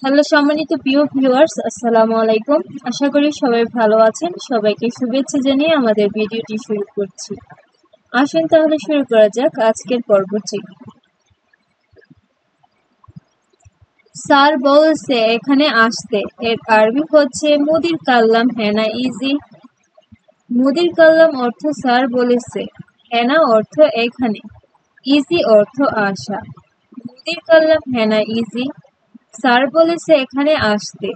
Hello সম্মানিত প্রিয় viewers, আসসালামু আলাইকুম। আশা করি সবাই ভালো আছেন। সবাইকে শুভেচ্ছা জানিয়ে আমাদের ভিডিওটি শুরু করছি। আসুন তাহলে শুরু করা যাক আজকের পর্বটি। স্যার বলছে এখানে আসতে, এর আরবি হচ্ছে মুদির কাল্লাম হেনা ইজি। মুদির কাল্লাম অর্থ স্যার বলেছে, হেনা অর্থ এখানে, ইজি অর্থ আসা। মুদির কাল্লাম হেনা ইজি, স্যার বলেছে এখানে আসতে।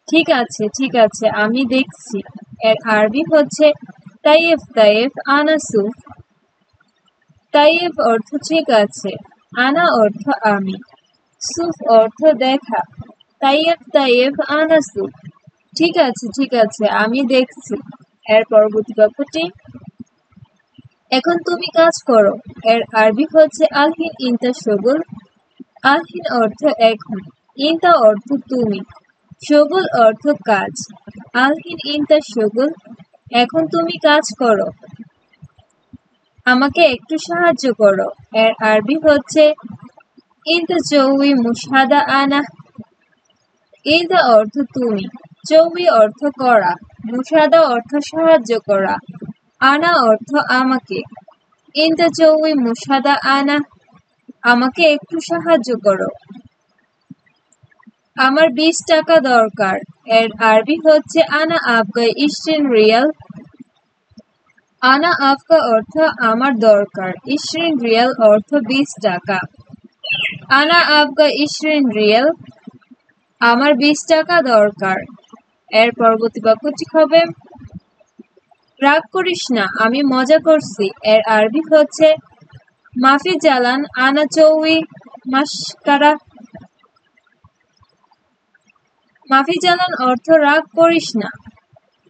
ঠিক আছে আমি দেখছি। এর আরবি হচ্ছে তাইয়েফ তাইয়েফ আনা সুফ। তাইয়েফ অর্থ ঠিক আছে, আনা অর্থ আমি, সুফ অর্থ দেখা। তাইয়েফ তাইয়েফ আনা সুফ। ঠিক আছে আমি দেখছি। এর পরবর্তী বাক্যটি, এখন তুমি কাজ করো। এর আরবি হচ্ছে আলহিন ইনতা শগুল। আলহিন অর্থ এখন, ইনতা অর্থ তুমি, শগুল অর্থ কাজ। আলহিন ইনতা শগুল, এখন তুমি কাজ করো। আমাকে একটু সাহায্য করো। এর আরবি হচ্ছে ইনতা জৌই মুশাদা আনা। ইনতা অর্থ তুমি, জৌই অর্থ করা, মুশাদা অর্থ সাহায্য করা, আনা অর্থ আমাকে। ইনতা জৌই মুশাদা আনা, আমাকে একটু সাহায্য করো। আমার 20 টাকা দরকার। এর আরবি হচ্ছে আনা আবগা 20 রিয়াল। আনা আবগা অর্থ আমার দরকার, 20 রিয়াল অর্থ 20 টাকা। আনা আবগা 20 রিয়াল, আমার 20 টাকা দরকার। এর পরবর্তী বাক্যটি হবে রাগ করিস না, আমি মজা করছি। এর আরবি হচ্ছে মাফি জালান আনা চৌই মাস্কারা। মাফি জালান অর্থ রাগ করিস না,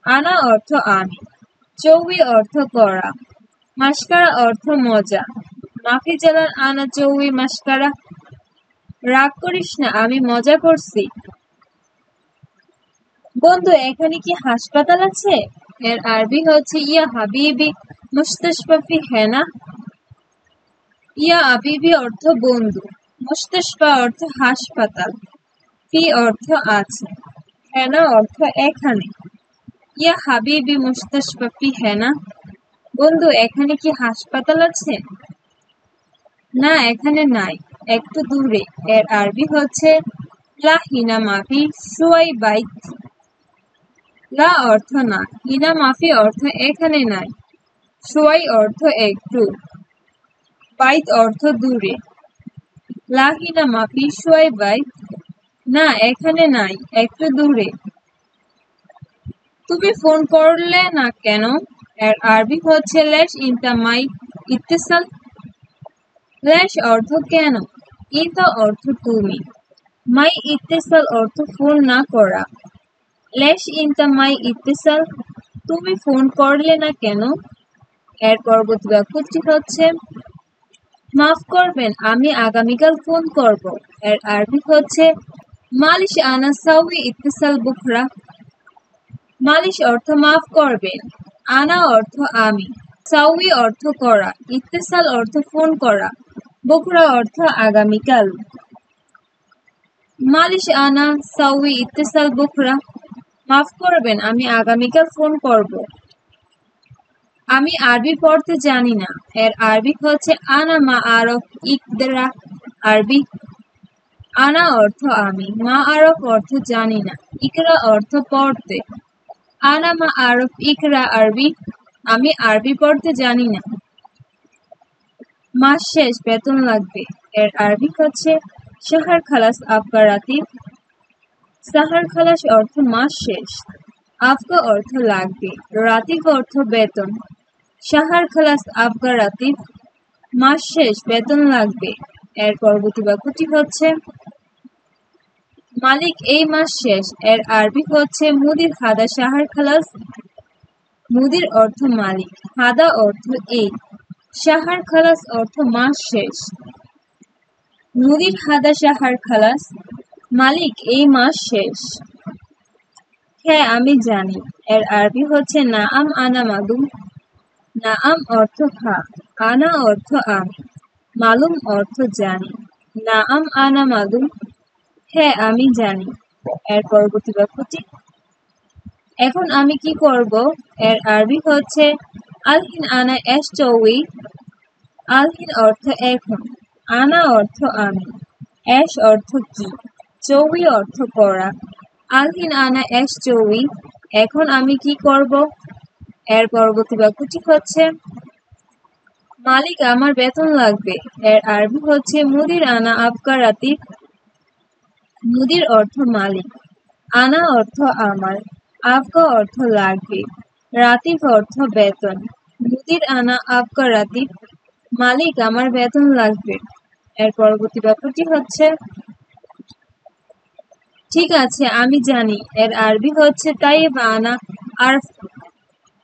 আনা অর্থ আমি, চৌই অর্থ করা, মাস্কারা অর্থ মজা। মাফি জালান আনা চৌই মাস্কারা, রাগ করিস না আমি মজা করছি। বন্ধু এখানে কি হাসপাতাল আছে? এর আরবি হচ্ছে ইয়া হাবিবি মুস্তাশফা ফি হেনা। ইয়া হাবিবি অর্থ বন্ধু, মুস্তাশফা অর্থ হাসপাতাল, ফি অর্থ আছে, হেনা অর্থ এখানে। ইয়া হাবিবি মুস্তাশফা ফি হেনা, বন্ধু এখানে কি হাসপাতাল আছে? না এখানে নাই, একটু দূরে। এর আরবি হচ্ছে লা হিনা মাফি শুয়াই বাইত। লা অর্থ না, হিনা মাফি অর্থ এখানে নাই, শুয়াই অর্থ একটু, বাইত অর্থ দূরে। লা হিনা মাফি শুয়াই বাইত, না এখানে নাই, একটু দূরে। তুমি ফোন করলে না কেন? এর আরবি হচ্ছে লেশ ইনতা মাই ইত্তেসাল। লেশ অর্থ কেন, ইনতা অর্থ তুমি, মাই ইত্তেসাল অর্থ ফোন না করা। লেশ ইনতা মাই ইত্তেসাল, তুমি ফোন করলে না কেন? এর পরবর্তী বাক্যটি হচ্ছে মাফ করবেন, আমি আগামীকাল ফোন করব। এর আরবি হচ্ছে মালিশ আনা সাউই ইত্তেসাল বুখরা। মালিশ অর্থ মাফ করবেন, আনা অর্থ আমি, সাউই অর্থ করা, ইত্তেসাল অর্থ ফোন করা, বুখরা অর্থ আগামীকাল। মালিশ আনা সাউই ইত্তেসাল বুখরা, মাফ করবেন আমি আগামীকাল ফোন করব। আমি আরবি পড়তে জানি না। এর আরবি হচ্ছে আনা মা আরফ ইকরা। আরবি, আনা অর্থ আমি, মা আরফ অর্থ জানি না, ইকরা অর্থ পড়তে। আনা মা আরফ ইকরা আরবি, আমি আরবি পড়তে জানি না। মাস শেষ বেতন লাগবে। এর আরবি হচ্ছে শাহর খালাস আবগা রাতিব। শাহর খালাস অর্থ মাস শেষ, আবগা অর্থ লাগবে, রাতিব অর্থ বেতন। শাহর খালাস আবগা রাতিব, মাস শেষ বেতন লাগবে। এর পরবর্তী বাক্যটি হচ্ছে মালিক এই মাস শেষ। এর আরবি হচ্ছে মুদির হাদা শাহর খালাস। মুদির অর্থ মালিক, হাদা অর্থ এই, শাহর খালাস অর্থ মাস শেষ। মুদির হাদা শাহর খালাস, মালিক এই মাস শেষ। হ্যাঁ আমি জানি। এর আরবি হচ্ছে নাআম আনা মালুম। নাআম অর্থ হ্যাঁ, আনা অর্থ আমি, মালুম অর্থ জানি। নাআম আনা মালুম, হ্যাঁ, আমি জানি। এর পরবর্তী বাক্যটি, এখন আমি কি করব? এর আরবি হচ্ছে আলহিন আনা এশ চৌই। আলহিন অর্থ এখন, আনা অর্থ আমি, এশ অর্থ কি, চৌই অর্থ করা। আলহিন আনা এশ চৌই, এখন আমি কি করব? এর পরবর্তী বাক্যটি হচ্ছে মালিক আমার বেতন লাগবে। এর আরবি হচ্ছে মুদির আনা আবকা রাতিব। মুদির অর্থ মালিক, আনা অর্থ আমার, আবকা অর্থ লাগবে, রাতিব অর্থ বেতন। মুদির আনা আবকা রাতিব, মালিক আমার বেতন লাগবে। এর পরবর্তী বাক্যটি হচ্ছে ঠিক আছে আমি জানি। এর আরবি হচ্ছে তাইব আনা আরফ।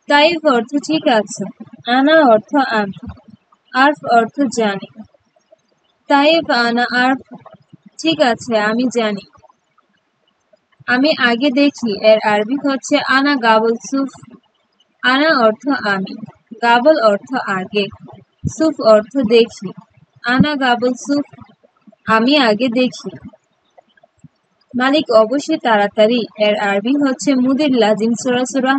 তাইব অর্থ ঠিক আছে, আনা অর্থ আমি, আরফ অর্থ জানি। তাইব আনা আরফ, ঠিক আছে আমি জানি। আমি আগে দেখি। এর আরবি হচ্ছে আনা গাবল সুফ। আনা অর্থ আমি, গাবল অর্থ আগে, সুফ অর্থ দেখি। আনা গাবল সুফ, আমি আগে দেখি। মালিক অবশ্যই তাড়াতাড়ি। এর আরবি হচ্ছে মুদির লাজিম সুরা।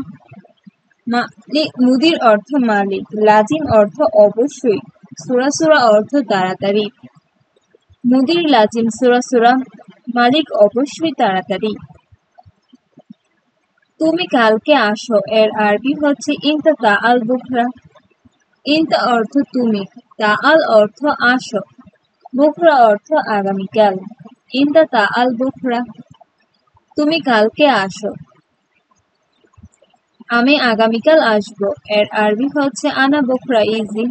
মালিক মুদির অর্থ মালিক, লাজিম অর্থ অবশ্যই, সুরা অর্থ তাড়াতাড়ি। মুদির লাজিম সুরা, মালিক অবশ্যই তাড়াতাড়ি। তুমি কালকে আসো। এর আরবি হচ্ছে ইনতা তাআল বুকরা। ইনতা অর্থ তুমি, তাআল অর্থ আসো, বুকরা অর্থ আগামীকাল। ইনতা তাআল বুকরা, তুমি কালকে আসো। আমি আগামীকাল আসবো। এর আরবি হচ্ছে আনা বুকরা ইজি।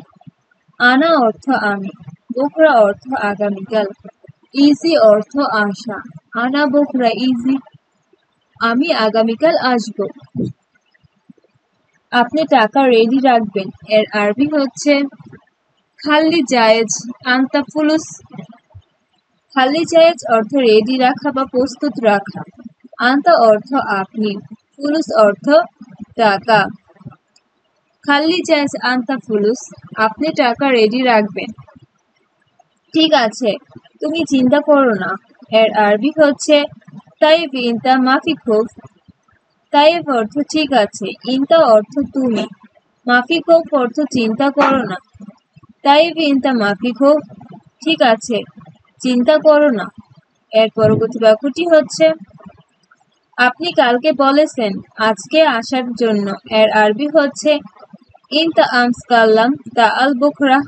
আনা অর্থ আমি, বুকরা অর্থ আগামীকাল, ইজি অর্থ আসা। আনা বুকরা ইজি, আমি আগামীকাল আসবো। আপনি টাকা রেডি রাখবেন। এর আরবি হচ্ছে খাল্লি জায়েজ আনতা ফুলুস। খাল্লি জায়েজ অর্থ রেডি রাখা বা প্রস্তুত রাখা। আনতা অর্থ আপনি, ফুলুস অর্থ টাকা। খাল্লি জায়েজ আনতা ফুলুস, আপনি টাকা রেডি রাখবেন। ঠিক আছে, তুমি চিন্তা করো না। এর আরবি হচ্ছে তাইব ইনতা মাফি খুফ। তাইব অর্থ ঠিক আছে, ইনতা অর্থ তুমি, মাফি খুফ অর্থ চিন্তা করো না। তাইব ইনতা মাফি খুফ, ঠিক আছে, চিন্তা করো না। এর পরবর্তী বাক্যটি হচ্ছে আপনি কালকে বলেছেন আজকে আসার জন্য। এর আরবি হচ্ছে ইনতা আমস কাল্লাম তাআল বুকরা।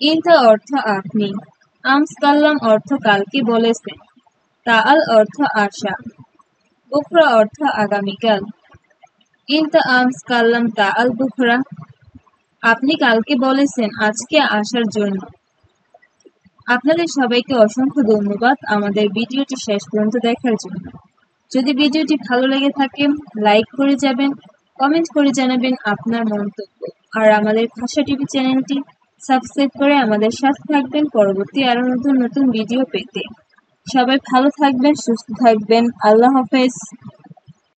ইনতা অর্থ আপনি, আমস কাল্লাম অর্থ কালকে বলেছেন, তাআল অর্থ আসা, বুকরা অর্থ আগামীকাল। ইনতা আমস কাল্লাম তাআল বুকরা, আপনি কালকে বলেছেন আজকে আসার জন্য। আপনাদের সবাইকে অসংখ্য ধন্যবাদ আমাদের ভিডিওটি শেষ পর্যন্ত দেখার জন্য। যদি ভিডিওটি ভালো লেগে থাকে লাইক করে যাবেন, কমেন্ট করে জানাবেন আপনার মন্তব্য। আর আমাদের ভাষা টিভি চ্যানেলটি সাবস্ক্রাইব করে আমাদের সাথে থাকবেন পরবর্তী আরো নতুন নতুন ভিডিও পেতে। সবাই ভালো থাকবেন, সুস্থ থাকবেন। আল্লাহ হাফেজ।